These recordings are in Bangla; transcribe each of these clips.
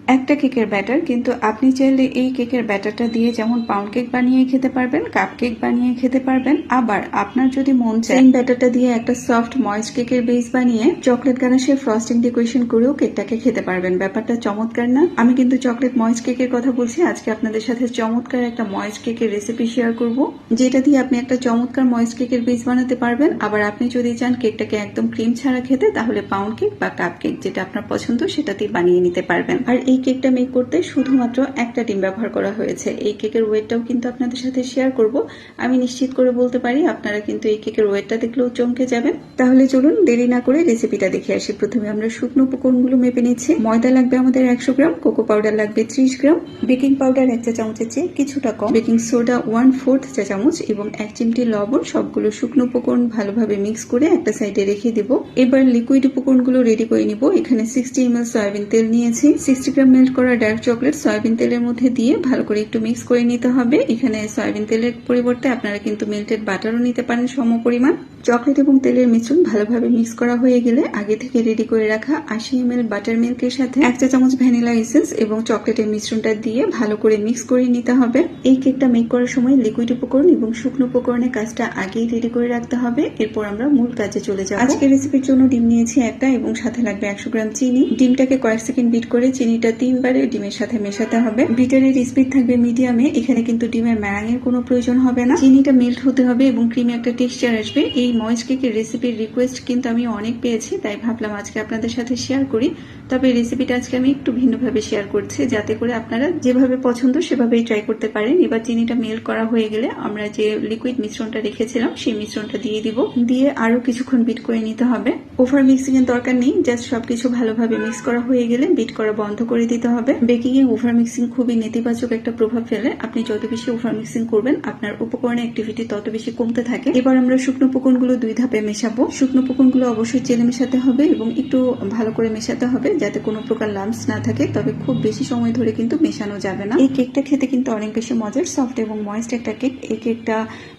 একটা কেকের ব্যাটার, কিন্তু আপনি চাইলে এই কেকের ব্যাটারটা দিয়ে যেমন পাউন্ড কেক বানিয়ে খেতে পারবেন, কাপ কেক বানিয়ে খেতে পারবেন। আবার আপনার যদি মন চায় এই ব্যাটারটা দিয়ে একটা সফট ময়েস্ট কেকের বেস বানিয়ে চকলেট গানাশের ফ্রস্টিং ডেকোরেশন করেও কেকটাকে খেতে পারবেন। ব্যাপারটা চমৎকার না? আমি কিন্তু চকলেট ময়েস্ট কেকের কথা বলছি। আজকে আপনাদের সাথে চমৎকার একটা ময়েস্ট কেকের রেসিপি শেয়ার করব, যেটা দিয়ে আপনি একটা চমৎকার ময়েস্ট কেকের বেস বানাতে পারবেন। আবার আপনি যদি চান কেকটাকে একদম ক্রিম ছাড়া খেতে, তাহলে পাউন্ড কেক বা কাপ কেক যেটা আপনার পছন্দ সেটা দিয়ে বানিয়ে নিতে পারবেন। আর এই কেকটা মেক করতে শুধুমাত্র একটা ডিম ব্যবহার করা হয়েছে। এই কেকের ওয়েটটাও কিন্তু আপনাদের সাথে শেয়ার করব। আমি নিশ্চিত করে বলতে পারি আপনারা কিন্তু এই কেকের ওয়েটটা দেখলেও চমকে যাবেন। তাহলে চলুন দেরি না করে রেসিপিটা দেখে আসি। প্রথমে আমরা শুকনো উপকরণগুলো মেপে নিচ্ছি। ময়দা লাগবে আমাদের 100 গ্রাম, কোকো পাউডার লাগবে 30 গ্রাম, বেকিং পাউডার 1 চা চামচের চেয়ে কিছুটা কম, বেকিং সোডা 1/4 চা চামচ এবং 1 চিমটি লবণ। সবগুলো শুকনো উপকরণ ভালোভাবে মিক্স করে একটা সাইডে রেখে দিব। এবার লিকুইড উপকরণগুলো রেডি করে নিব। এখানে 60 ml সয়াবিন তেল নিয়েছি। 60 গ্রাম মেল্ট করা ডার্ক চকলেট সয়াবিন তেলের মধ্যে দিয়ে ভালো করে একটু মিক্স করে নিতে হবে। এখানে সয়াবিন তেলের পরিবর্তে আপনারা কিন্তু মেল্টেড বাটারও নিতে পারেন সম পরিমাণ। চকলেট এবং তেলের মিশ্রণ ভালোভাবে মিক্স করা হয়ে গেলে আগে থেকে রেডি করে রাখা 80 ml বাটার মিল্কের সাথে 1 চা চামচ ভ্যানিলা এসেন্স এবং চকলেটের মিশ্রণটা দিয়ে ভালো করে মিক্স করে নিতে হবে। এই কেকটা মেক করার সময় লিকুইড উপকরণ এবং শুকনো উপকরণের কাজটা আগেই রেডি করে রাখতে হবে। এরপর আমরা মূল কাজে চলে যাব। আজকের রেসিপির জন্য ডিম নিয়েছি একটা এবং সাথে লাগবে 100 গ্রাম চিনি। ডিমটাকে কয়েক সেকেন্ড বিট করে চিনিটা 3 বারে ডিমের সাথে মেশাতে হবে। বিটারের স্পিড থাকবে মিডিয়ামে। এখানে কিন্তু ডিমের ম্যারাঙের কোনো প্রয়োজন হবে না। চিনিটা মেল্ট হতে হবে এবং ক্রিমি একটা টেক্সচার আসবে। এই ময়েস্ট কেকের রেসিপির রিকোয়েস্ট কিন্তু আমি অনেক পেয়েছি, তাই ভাবলাম আজকে আপনাদের সাথে শেয়ার করি। তবে রেসিপিটা আজকে আমি একটু ভিন্নভাবে শেয়ার করছি, যাতে করে আপনারা যেভাবে পছন্দ সেভাবেই ট্রাই করতে পারেন। এবার চিনিটা মেল্ট করা হয়ে গেলে আমরা যে লিকুইড মিশ্রণটা রেখেছিলাম সেই মিশ্রণটা দিয়ে দিব। দিয়ে আরো কিছুক্ষণ বিট করে নিতে হবে। ওভার মিক্সিং এর দরকার নেই, জাস্ট সবকিছু ভালোভাবে মিক্স করা হয়ে গেলে বিট করা বন্ধ করে দিতে হবে। বেকিং এ ওভার মিক্সিং খুবই নেতিবাচক একটা প্রভাব ফেলে। আপনি যত বেশি ওভার মিক্সিং করবেন আপনার উপকরণের অ্যাক্টিভিটি তত বেশি কমতে থাকে। এবার আমরা শুকনো উপকরণগুলো 2 ধাপে মেশাবো। শুকনো উপকরণগুলো অবশ্যই চেলে মেশাতে হবে এবং একটু ভালো করে মেশাতে হবে যাতে কোনো প্রকার লাম্পস না থাকে। তবে খুব বেশি সময় ধরে কিন্তু মেশানো যাবে না। এই কেকটা খেতে কিন্তু অনেক বেশি মজার, সফট এবং ময়েস্ট একটা কেক। এই কেকটা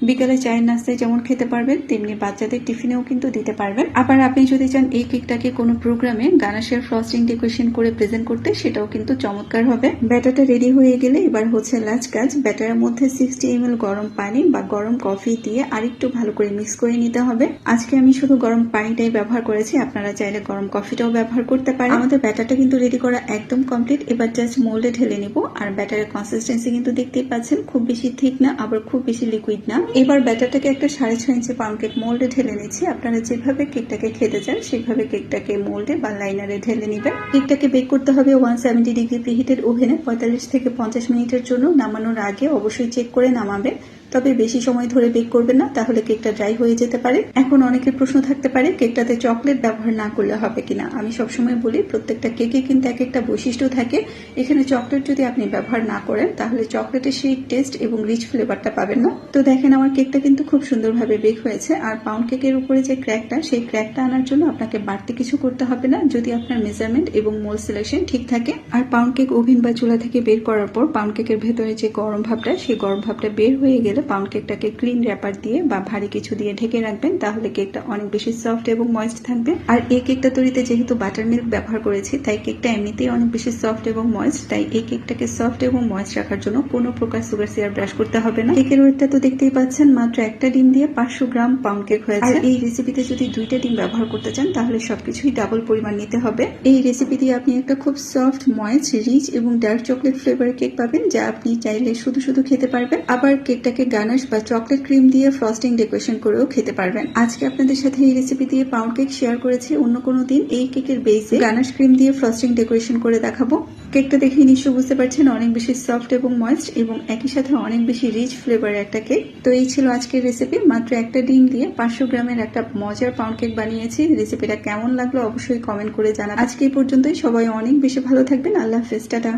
বিকালে চায়ের নাস্তায় যেমন খেতে পারবেন, তেমনি বাচ্চাদের টিফিনেও কিন্তু দিতে পারবেন। আবার আপনি যদি চান এই কেকটাকে কোনো প্রোগ্রামে গানাশের ফ্রস্টিং ডেকোরেশন করে প্রেজেন্ট করতে, সেটাও কিন্তু চমৎকার হবে। ব্যাটারটা রেডি হয়ে গেলে এবার হচ্ছে লাস্ট কাজ। ব্যাটারের মধ্যে 60 ml গরম পানি বা গরম কফি দিয়ে আরেকটু ভালো করে মিক্স করে নিতে হবে। আজকে আমি শুধু গরম পানিটাই ব্যবহার করেছি, আপনারা চাইলে গরম কফিটাও ব্যবহার করতে পারেন। আমাদের ব্যাটারটা কিন্তু রেডি করা একদম কমপ্লিট। এবার জাস্ট মোল্ডে ঢেলে নিব। আর ব্যাটারের কনসিস্টেন্সি কিন্তু দেখতেই পাচ্ছেন, খুব বেশি থিক না আবার খুব বেশি লিকুইড না। এবার ব্যাটারটাকে একটা 6.5 ইঞ্চি পাউন্ড কেক মোল্ডে ঢেলে নিচ্ছি। আপনারা যেভাবে কেকটাকে খেতে চান সেভাবে কেকটাকে মোল্ডে বা লাইনারে ঢেলে নেবেন। কেকটাকে বেক করতে হবে 170 ডিগ্রি প্রিহিটেড ওভেনে 45 থেকে 50 মিনিটের জন্য। নামানোর আগে অবশ্যই চেক করে নামাবেন। তবে বেশি সময় ধরে বেক করবেন না, তাহলে কেকটা ড্রাই হয়ে যেতে পারে। এখন অনেকের প্রশ্ন থাকতে পারে কেকটাতে চকলেট ব্যবহার না করলে হবে কিনা। আমি সবসময় বলি প্রত্যেকটা কেকে কিন্তু এক একটা বৈশিষ্ট্য থাকে। এখানে চকলেট যদি আপনি ব্যবহার না করেন তাহলে চকলেটের সেই টেস্ট এবং রিচ ফ্লেভারটা পাবেন না। তো দেখেন আমার কেকটা কিন্তু খুব সুন্দরভাবে বেক হয়েছে। আর পাউন্ড কেকের উপরে যে ক্র্যাকটা, সেই ক্র্যাকটা আনার জন্য আপনাকে বাড়তি কিছু করতে হবে না, যদি আপনার মেজারমেন্ট এবং মোল্ড সিলেকশন ঠিক থাকে। আর পাউন্ড কেক ওভেন বা চুলা থেকে বের করার পর পাউন্ড কেকের ভেতরে যে গরম ভাবটা, সেই গরম ভাবটা বের হয়ে গেলে পাউন্ড কেকটাকে ক্লিন র্যাপার দিয়ে বা ভারী কিছু দিয়ে ঢেকে রাখবেন, তাহলে কেকটা অনেক বেশি সফট এবং ময়েস্ট থাকবে। আর এই কেকটা তৈরিতে যেহেতু বাটার মিল্ক ব্যবহার করেছি, তাই কেকটা এমনিতেই অনেক বেশি সফট এবং ময়েস্ট। তাই এই কেকটাকে সফট এবং ময়েস্ট রাখার জন্য কোনো প্রকার সুগার সিরাপ ব্রাশ করতে হবে না। কেকের ওয়েটটা তো দেখতেই পাচ্ছেন, মাত্র একটা ডিম দিয়ে 500 গ্রাম পাউন্ড কেক হয়েছে। আর এই রেসিপিতে যদি 2টা ডিম ব্যবহার করতে চান তাহলে সবকিছুই ডাবল পরিমাণ নিতে হবে। এই রেসিপি দিয়ে আপনি একটা খুব সফট, ময়েস্ট, রিচ এবং ডার্ক চকলেট ফ্লেভারের কেক পাবেন, যা আপনি চাইলে শুধু শুধু খেতে পারবেন। আবার কেকটাকে গানাশ বা চকলেট ক্রিম দিয়ে ফ্রস্টিং ডেকোরেশন করেও খেতে পারবেন। আজকে আপনাদের সাথে এই রেসিপি দিয়ে পাউন্ড কেক শেয়ার করেছি। অন্য কোনো দিন এই কেকের বেসে গানাশ ক্রিম দিয়ে ফ্রস্টিং ডেকোরেশন করে দেখাবো। কেকটা দেখে নিশ্চয় বুঝতে পারছেন অনেক বেশি সফট এবং ময়েস্ট এবং একই সাথে অনেক বেশি রিচ ফ্লেভারের একটা কেক। তো এই ছিল আজকের রেসিপি। মাত্র একটা ডিম দিয়ে 500 গ্রামের একটা মজার পাউন্ড কেক বানিয়েছি। রেসিপিটা কেমন লাগলো অবশ্যই কমেন্ট করে জানান। আজকে এই পর্যন্তই। সবাই অনেক বেশি ভালো থাকবেন। আল্লাহ হাফেজ, টাটা।